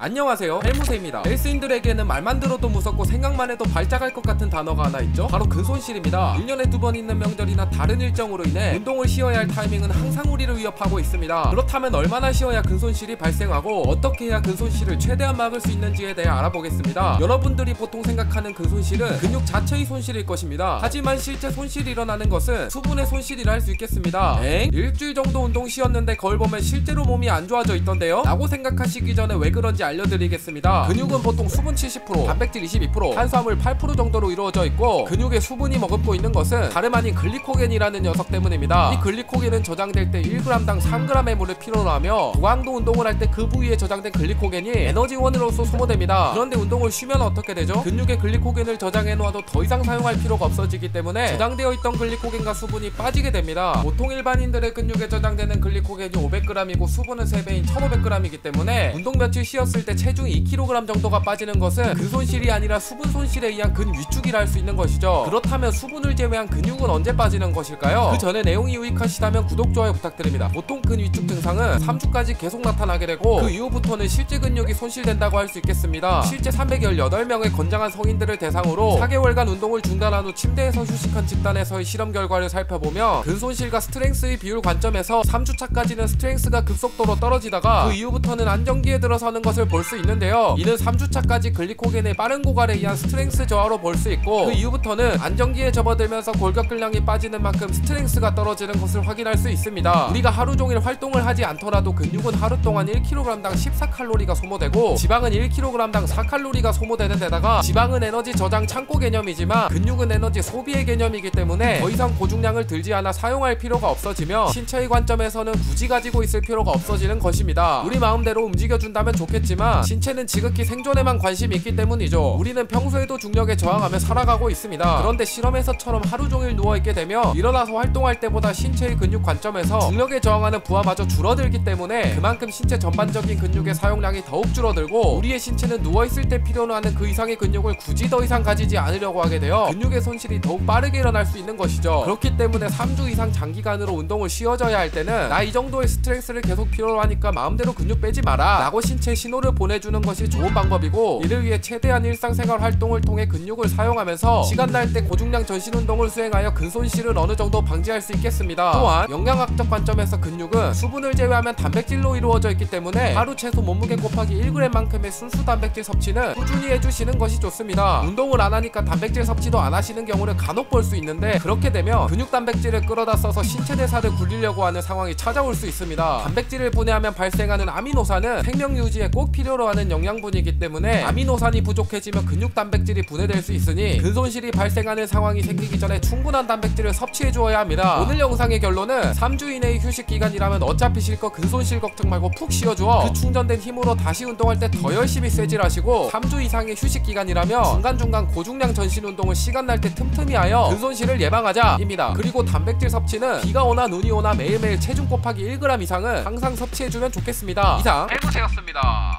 안녕하세요, 헬무세입니다. 헬스인들에게는 말만 들어도 무섭고 생각만 해도 발작할 것 같은 단어가 하나 있죠? 바로 근손실입니다. 1년에 2번 있는 명절이나 다른 일정으로 인해 운동을 쉬어야 할 타이밍은 항상 우리를 위협하고 있습니다. 그렇다면 얼마나 쉬어야 근손실이 발생하고 어떻게 해야 근손실을 최대한 막을 수 있는지에 대해 알아보겠습니다. 여러분들이 보통 생각하는 근손실은 근육 자체의 손실일 것입니다. 하지만 실제 손실이 일어나는 것은 수분의 손실이라 할 수 있겠습니다. 일주일 정도 운동 쉬었는데 거울 보면 실제로 몸이 안 좋아져 있던데요? 라고 생각하시기 전에 왜 그런지 알려드리겠습니다. 근육은 보통 수분 70%, 단백질 22%, 탄수화물 8% 정도로 이루어져 있고, 근육에 수분이 머금고 있는 것은 다름 아닌 글리코겐이라는 녀석 때문입니다. 이 글리코겐은 저장될 때 1g당 3g의 물을 필요로 하며, 고강도 운동을 할 때 그 부위에 저장된 글리코겐이 에너지원으로서 소모됩니다. 그런데 운동을 쉬면 어떻게 되죠? 근육에 글리코겐을 저장해 놓아도 더 이상 사용할 필요가 없어지기 때문에 저장되어 있던 글리코겐과 수분이 빠지게 됩니다. 보통 일반인들의 근육에 저장되는 글리코겐이 500g이고 수분은 3배인 1500g이기 때문에 운동 며칠 쉬었을 때 체중 2kg 정도가 빠지는 것은 근손실이 아니라 수분 손실에 의한 근위축이라 할 수 있는 것이죠. 그렇다면 수분을 제외한 근육은 언제 빠지는 것일까요? 그 전에 내용이 유익하시다면 구독, 좋아요 부탁드립니다. 보통 근위축 증상은 3주까지 계속 나타나게 되고, 그 이후부터는 실제 근육이 손실된다고 할 수 있겠습니다. 실제 318명의 건장한 성인들을 대상으로 4개월간 운동을 중단한 후 침대에서 휴식한 집단에서의 실험 결과를 살펴보면 근손실과 스트렝스의 비율 관점에서 3주차까지는 스트렝스가 급속도로 떨어지다가 그 이후부터는 안정기에 들어서는 것을 볼 수 있는데요. 이는 3주차까지 글리코겐의 빠른 고갈에 의한 스트렝스 저하로 볼 수 있고, 그 이후부터는 안정기에 접어들면서 골격근량이 빠지는 만큼 스트렝스가 떨어지는 것을 확인할 수 있습니다. 우리가 하루 종일 활동을 하지 않더라도 근육은 하루 동안 1kg당 14칼로리가 소모되고, 지방은 1kg당 4칼로리가 소모되는 데다가, 지방은 에너지 저장 창고 개념이지만 근육은 에너지 소비의 개념이기 때문에 더 이상 고중량을 들지 않아 사용할 필요가 없어지며, 신체의 관점에서는 굳이 가지고 있을 필요가 없어지는 것입니다. 우리 마음대로 움직여준다면 좋겠지만 신체는 지극히 생존에만 관심이 있기 때문이죠. 우리는 평소에도 중력에 저항하며 살아가고 있습니다. 그런데 실험에서처럼 하루 종일 누워있게 되면 일어나서 활동할 때보다 신체의 근육 관점에서 중력에 저항하는 부하마저 줄어들기 때문에 그만큼 신체 전반적인 근육의 사용량이 더욱 줄어들고, 우리의 신체는 누워있을 때 필요로 하는 그 이상의 근육을 굳이 더 이상 가지지 않으려고 하게 되어 근육의 손실이 더욱 빠르게 일어날 수 있는 것이죠. 그렇기 때문에 3주 이상 장기간으로 운동을 쉬어져야 할 때는 나 이 정도의 스트렝스를 계속 필요로 하니까 마음대로 근육 빼지 마라 라고 신체에 신호를 보내주는 것이 좋은 방법이고, 이를 위해 최대한 일상생활 활동을 통해 근육을 사용하면서 시간 날 때 고중량 전신 운동을 수행하여 근손실을 어느 정도 방지할 수 있겠습니다. 또한 영양학적 관점에서 근육은 수분을 제외하면 단백질로 이루어져 있기 때문에 하루 최소 몸무게 곱하기 1g만큼의 순수 단백질 섭취는 꾸준히 해주시는 것이 좋습니다. 운동을 안 하니까 단백질 섭취도 안 하시는 경우를 간혹 볼 수 있는데, 그렇게 되면 근육 단백질을 끌어다 써서 신체 대사를 굴리려고 하는 상황이 찾아올 수 있습니다. 단백질을 분해하면 발생하는 아미노산은 생명 유지에 꼭 필요로 하는 영양분이기 때문에 아미노산이 부족해지면 근육 단백질이 분해될 수 있으니 근손실이 발생하는 상황이 생기기 전에 충분한 단백질을 섭취해 주어야 합니다. 오늘 영상의 결론은 3주 이내의 휴식 기간이라면 어차피 쉴 거 근손실 걱정 말고 푹 쉬어주어 그 충전된 힘으로 다시 운동할 때 더 열심히 쇠질하시고, 3주 이상의 휴식 기간이라면 중간중간 고중량 전신 운동을 시간 날 때 틈틈이 하여 근손실을 예방하자 입니다. 그리고 단백질 섭취는 비가 오나 눈이 오나 매일매일 체중 곱하기 1g 이상은 항상 섭취해주면 좋겠습니다. 이상 헬무세였습니다.